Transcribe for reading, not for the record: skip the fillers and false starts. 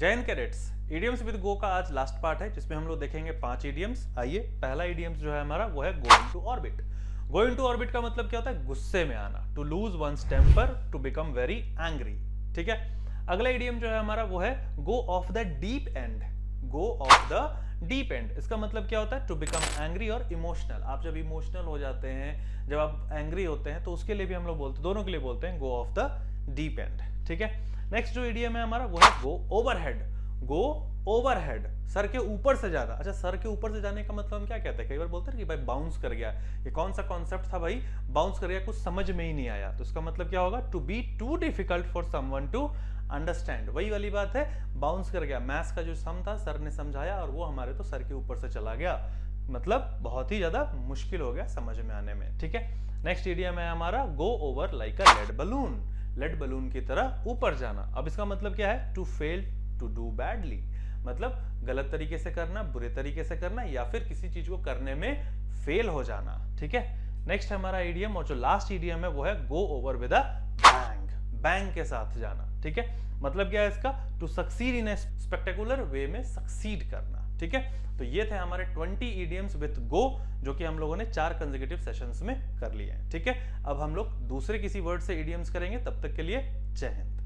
जय Hind cadets. Idioms with गो का आज लास्ट पार्ट है जिसमें हम लोग देखेंगे 5 इडियम्स। आइए, पहला इडियम्स जो है हमारा वो है go into orbit. Go into orbit का मतलब क्या होता है? गुस्से में आना, to lose one's temper, to become very angry. ठीक है। अगला इडियम जो है हमारा वो है go off the deep end. Go off the deep end, इसका मतलब क्या होता है? टू बिकम एंग्री और इमोशनल। आप जब इमोशनल हो जाते हैं, जब आप एंग्री होते हैं, तो उसके लिए भी हम लोग बोलते हैं, दोनों के लिए बोलते हैं गो ऑफ द डीप एंड। ठीक है। नेक्स्ट जो इडियम है हमारा वो है गो ओवरहेड। गो ओवरहेड, सर के ऊपर से जाना। अच्छा, सर के ऊपर से जाने का मतलब हम क्या कहते हैं? कई बार बोलते हैं कि भाई बाउंस कर गया। ये कौन सा कॉन्सेप्ट था भाई? बाउंस कर गया, कुछ समझ में ही नहीं आया। तो इसका मतलब क्या होगा? To be too difficult for someone to understand. वही वाली बात है, बाउंस कर गया। मैथ्स का जो सम था सर ने समझाया और वो हमारे तो सर के ऊपर से चला गया, मतलब बहुत ही ज्यादा मुश्किल हो गया समझ में आने में। ठीक है। नेक्स्ट इडियम है हमारा go over like a lead balloon. Lead balloon की तरह ऊपर जाना। अब इसका मतलब क्या है? To fail to do badly, मतलब गलत तरीके से करना, बुरे तरीके से करना, या फिर किसी चीज को करने में फेल हो जाना। ठीक है। नेक्स्ट हमारा इडियम और जो लास्ट इडियम है वो है go over with a bang. Bang के साथ जाना। ठीक है। मतलब क्या है इसका? To succeed in a spectacular way में सक्सीड करना। ठीक है। तो ये थे हमारे 20 इडियम्स विद गो, जो कि हम लोगों ने 4 कंसेक्यूटिव सेशंस में कर लिए हैं। ठीक है। अब हम लोग दूसरे किसी वर्ड से इडियम्स करेंगे, तब तक के लिए जय हिंद।